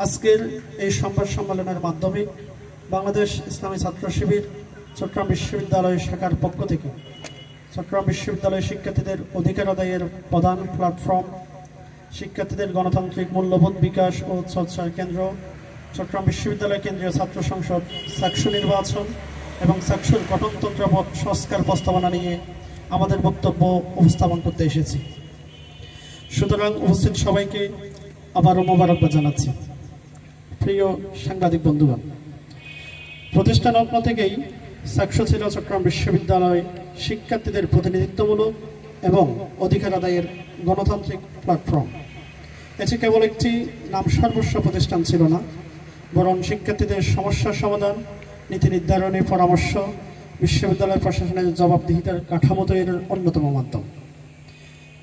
আজকের এই সংবাদ সম্মেলনের মাধ্যমে বাংলাদেশ ইসলামী ছাত্র শিবির চট্টগ্রাম বিশ্ববিদ্যালয় শাখার পক্ষ থেকে চট্টগ্রাম বিশ্ববিদ্যালয় শিক্ষার্থীদের অধিকার আদায়ের প্রধান প্ল্যাটফর্ম, শিক্ষার্থীদের গণতান্ত্রিক মূল্যবোধ বিকাশ ও চর্চার কেন্দ্র, চট্টগ্রাম বিশ্ববিদ্যালয় কেন্দ্রীয় ছাত্র সংসদ সাকসু নির্বাচন এবং সাকসুর গঠনতন্ত্র সংস্কার প্রস্তাবনা নিয়ে আমাদের বক্তব্য উপস্থাপন করতে এসেছি। সুতরাং উপস্থিত সবাইকে আবারও মোবারকবাদ জানাচ্ছি। প্রিয় সাংবাদিক বন্ধুগণ, প্রতিষ্ঠা লগ্ন থেকেই সাকসু ছিল চট্টগ্রাম বিশ্ববিদ্যালয় শিক্ষার্থীদের প্রতিনিধিত্বমূলক এবং অধিকার আদায়ের গণতান্ত্রিক প্ল্যাটফর্ম। এটি কেবল একটি নাম সর্বস্ব প্রতিষ্ঠান ছিল না, বরং শিক্ষার্থীদের সমস্যার সমাধান, নীতি নির্ধারণী পরামর্শ, বিশ্ববিদ্যালয় প্রশাসনের জবাবদিহিতার কাঠামো তৈরির অন্যতম মাধ্যম।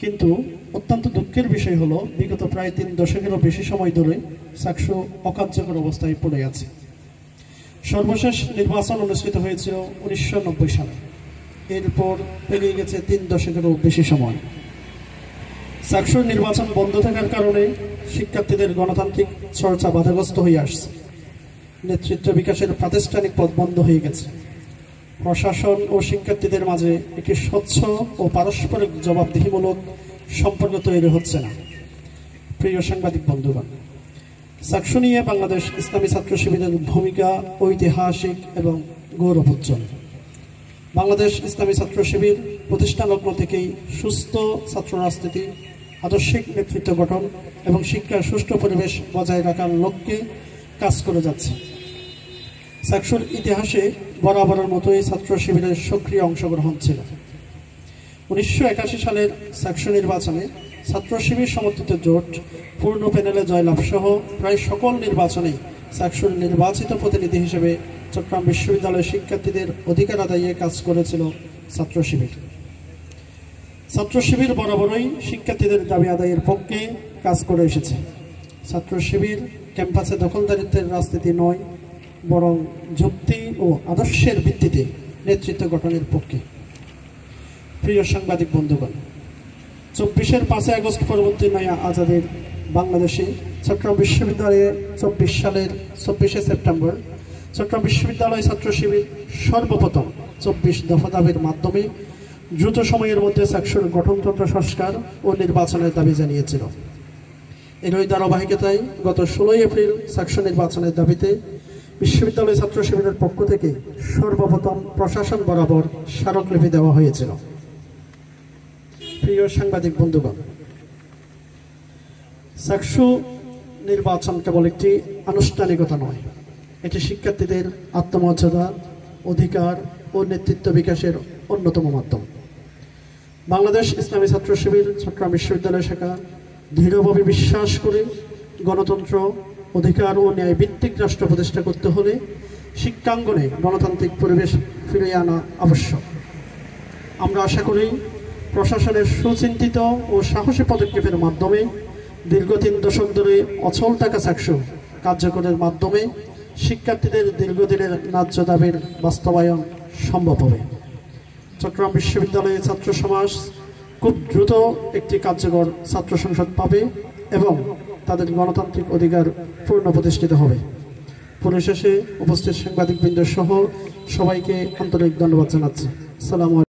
কিন্তু অত্যন্ত দুঃখের বিষয় হলো, বিগত প্রায় 3 দশকেরও বেশি সময় ধরে সাকসু অকার্যকর অবস্থায় পড়ে আছে। সর্বশেষ নির্বাচন অনুষ্ঠিত হয়েছিল 1990 সালে। এরপর পেরিয়ে গেছে 3 দশকেরও বেশি সময়। সাকসুর নির্বাচন বন্ধ থাকার কারণে শিক্ষার্থীদের গণতান্ত্রিক চর্চা বাধাগ্রস্ত হয়ে আসছে। নেতৃত্ব বিকাশের প্রাতিষ্ঠানিক পথ বন্ধ হয়ে গেছে। প্রশাসন ও শিক্ষার্থীদের মাঝে একটি স্বচ্ছ ও পারস্পরিক জবাবদিহিমূলক সম্পর্ক তৈরি হচ্ছে না। প্রিয় সাংবাদিক বন্ধুগণ, সাকসু নিয়ে বাংলাদেশ ইসলামী ছাত্র শিবিরের ভূমিকা ঐতিহাসিক এবং গৌরবোজ্জ্বল। বাংলাদেশ ইসলামী ছাত্র শিবির প্রতিষ্ঠা লগ্ন থেকেই সুস্থ ছাত্র রাজনীতি, আদর্শিক নেতৃত্ব গঠন এবং শিক্ষার সুষ্ঠু পরিবেশ বজায় রাখার লক্ষ্যে কাজ করে যাচ্ছে। সাকসুর ইতিহাসে বরাবরের মতোই ছাত্র শিবিরের সক্রিয় অংশগ্রহণ ছিল। 1981 সালের সাকসু নির্বাচনে ছাত্র শিবির সমর্থিত জোট পূর্ণ প্যানেলে জয়লাভ সহ প্রায় সকল নির্বাচনেই সাকসুর নির্বাচিত প্রতিনিধি হিসেবে চট্টগ্রাম বিশ্ববিদ্যালয়ের শিক্ষার্থীদের অধিকার আদায়ে কাজ করেছিল ছাত্র শিবির। ছাত্র শিবির বরাবরই শিক্ষার্থীদের দাবি আদায়ের পক্ষে কাজ করে এসেছে। ছাত্র শিবির ক্যাম্পাসে দখলদারিত্বের রাজনীতি নয়, বরং যুক্তি ও আদর্শের ভিত্তিতে নেতৃত্ব গঠনের পক্ষে। প্রিয় সাংবাদিক বন্ধুগণ, 24-এর 5 আগস্ট পরবর্তী নয়া আজাদের বাংলাদেশে চট্টগ্রাম বিশ্ববিদ্যালয়ে 24 সালের 24শে সেপ্টেম্বর চট্টগ্রাম বিশ্ববিদ্যালয় ছাত্র শিবির সর্বপ্রথম 24 দফা দাবির মাধ্যমে দ্রুত সময়ের মধ্যে সাকসুর গঠনতন্ত্র সংস্কার ও নির্বাচনের দাবি জানিয়েছিল। এরই ধারাবাহিকতায় গত 16 এপ্রিল সাকসু নির্বাচনের দাবিতে বিশ্ববিদ্যালয় ছাত্র শিবিরের পক্ষ থেকে সর্বপ্রথম প্রশাসন বরাবর স্মারকলিপি দেওয়া হয়েছিল। প্রিয় সাংবাদিক বন্ধুগণ, সাকসু নির্বাচন কেবল একটি আনুষ্ঠানিকতা নয়, এটি শিক্ষার্থীদের আত্মমর্যাদা, অধিকার ও নেতৃত্ব বিকাশের অন্যতম মাধ্যম। বাংলাদেশ ইসলামী ছাত্র শিবির চট্টগ্রাম বিশ্ববিদ্যালয় শাখা দৃঢ়ভাবে বিশ্বাস করে, গণতন্ত্র, অধিকার ও ন্যায়ভিত্তিক রাষ্ট্র প্রতিষ্ঠা করতে হলে শিক্ষাঙ্গনে গণতান্ত্রিক পরিবেশ ফিরিয়ে আনা আবশ্যক। আমরা আশা করি প্রশাসনের সুচিন্তিত ও সাহসী পদক্ষেপের মাধ্যমে দীর্ঘ 3 দশক ধরে অচল থাকা সাকসু কার্যকরের মাধ্যমে শিক্ষার্থীদের দীর্ঘদিনের ন্যায্য দাবির বাস্তবায়ন সম্ভব হবে। চট্টগ্রাম বিশ্ববিদ্যালয়ের ছাত্র সমাজ খুব দ্রুত একটি কার্যকর ছাত্র সংসদ পাবে এবং তাদের গণতান্ত্রিক অধিকার পূর্ণ প্রতিষ্ঠিত হবে। পরিশেষে উপস্থিত সাংবাদিকবৃন্দ সহ সবাইকে আন্তরিক ধন্যবাদ জানাচ্ছি। আসসালামু আলাইকুম।